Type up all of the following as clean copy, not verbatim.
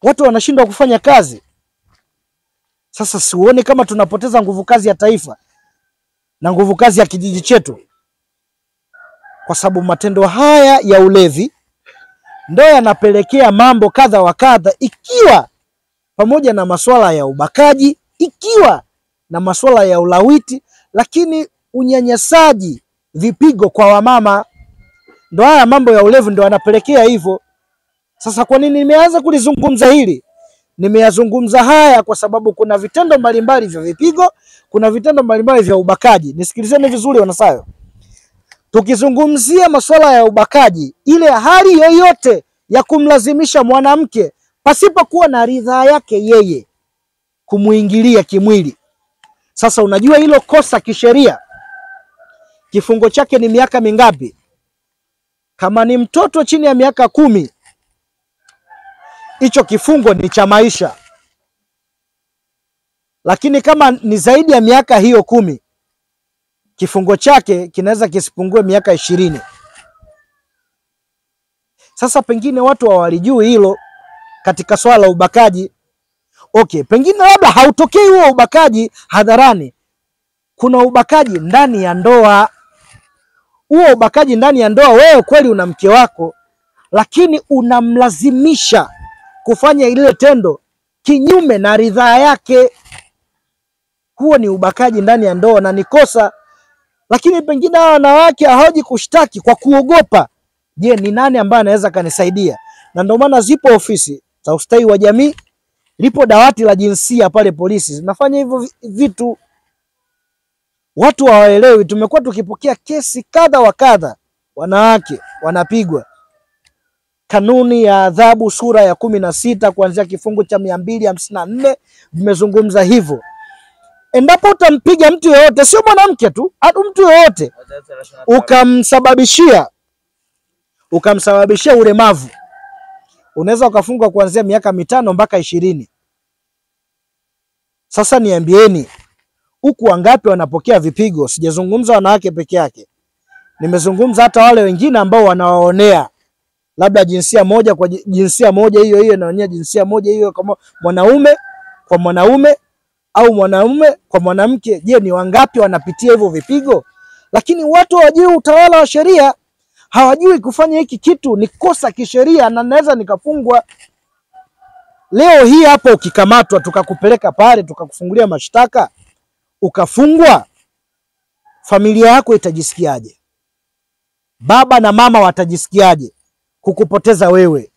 watu wanashindwa kufanya kazi. Sasa siuone kama tunapoteza nguvu kazi ya taifa na nguvu kazi ya kijiji chetu, kwa sababu matendo haya ya ulevi ndio yanapelekea mambo kadha wa kadha, ikiwa pamoja na masuala ya ubakaji, ikiwa na masuala ya ulawiti, lakini unyanyasaji, vipigo kwa wamama, ndio haya mambo ya ulevi ndio yanapelekea hivyo. Sasa kwa nini nimeanza kulizungumza hili? Nimeyazungumza haya kwa sababu kuna vitendo mbalimbali vya vipigo, kuna vitendo mbalimbali vya ubakaji. Nisikilizeni vizuri wanasayo. Tukizungumzia masuala ya ubakaji, ile hali yoyote ya kumlazimisha mwanamke pasipo kuwa na ridhaa yake yeye kumuingilia kimwili. Sasa unajua hilo kosa kisheria kifungo chake ni miaka mingapi? Kama ni mtoto chini ya miaka 10, hicho kifungo ni cha maisha. Lakini kama ni zaidi ya miaka hiyo 10, kifungo chake kinaweza kisipungue miaka 20. Sasa pengine watu hawalijui hilo katika swala la ubakaji. Okay, pengine labda hautokei huo ubakaji hadharani. Kuna ubakaji ndani ya ndoa. Huo ubakaji ndani ya ndoa, wewe kweli una mke wako, lakini unamlazimisha kufanya ile tendo kinyume na ridhaa yake. Huo ni ubakaji ndani ya ndoa na ni kosa. Lakini pengine hawa wanawake hawaji kushtaki kwa kuogopa, je, ni nani ambaye anaweza kanisaidia? Na ndio maana zipo ofisi za ustawi wa jamii, lipo dawati la jinsia pale polisi, zinafanya hivyo vitu. Watu hawaelewi. Tumekuwa tukipokea kesi kadha wa kadha, wanawake wanapigwa. Kanuni ya adhabu sura ya 16 kuanzia kifungu cha 254 vimezungumza hivyo. Endapo utampiga mtu yeyote, sio mwanamke tu, hata mtu yeyote, ukamsababishia ulemavu, unaweza ukafungwa kuanzia miaka 5 mpaka 20. Sasa niambieni, huku wangapi wanapokea vipigo? Sijazungumza wanawake peke yake, nimezungumza hata wale wengine ambao wanawaonea labda jinsia moja kwa jinsia moja, hiyo hiyo inaonyesha jinsia moja hiyo, kama mwanaume kwa mwanaume au mwanaume kwa mwanamke. Je, ni wangapi wanapitia hivyo vipigo? Lakini watu hawajui utawala wa sheria, hawajui kufanya hiki kitu ni kosa kisheria na naweza nikafungwa. Leo hii hapo ukikamatwa tukakupeleka pale tukakufungulia mashtaka ukafungwa, familia yako itajisikiaje? Baba na mama watajisikiaje kukupoteza wewe?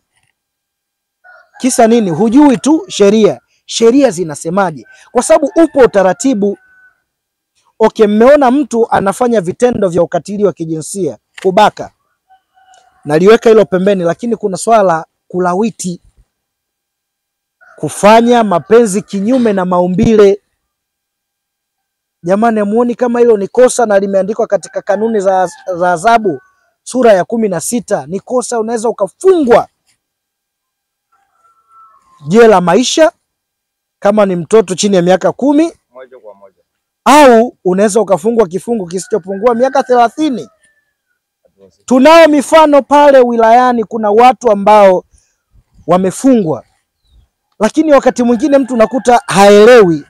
Kisa nini? Hujui tu sheria. Sheria zinasemaje? Kwa sababu upo utaratibu. Okay, mmeona mtu anafanya vitendo vya ukatili wa kijinsia, kubaka, naliweka hilo pembeni, lakini kuna swala kulawiti, kufanya mapenzi kinyume na maumbile. Jamani, amuoni kama hilo ni kosa na limeandikwa katika kanuni za adhabu sura ya 16? Ni kosa, unaweza ukafungwa jela maisha kama ni mtoto chini ya miaka 10, moja kwa moja, au unaweza ukafungwa kifungo kisichopungua miaka 30. Tunao mifano pale wilayani, kuna watu ambao wamefungwa, lakini wakati mwingine mtu nakuta haelewi.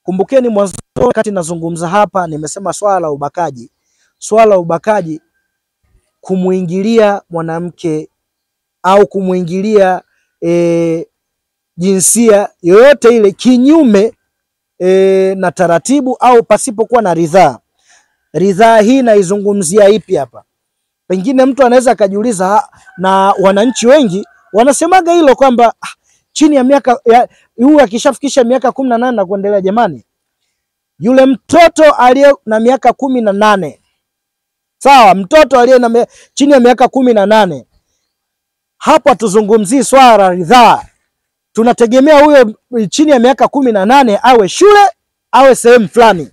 Kumbukeni mwanzo wakati nazungumza hapa nimesema swala la ubakaji. Swala la ubakaji, kumuingilia mwanamke au kumuingilia jinsia yoyote ile kinyume na taratibu au pasipokuwa na ridhaa. Ridhaa hii naizungumzia ipi hapa? Pengine mtu anaweza akajiuliza, na wananchi wengi wanasemaga hilo kwamba chini ya miaka huyu akishafikisha miaka 18 na kuendelea, jamani, yule mtoto aliye na miaka 18, sawa, mtoto aliye chini ya miaka 18, hapa tuzungumzii swala la ridhaa. Tunategemea huyo chini ya miaka 18 awe shule, awe sehemu fulani.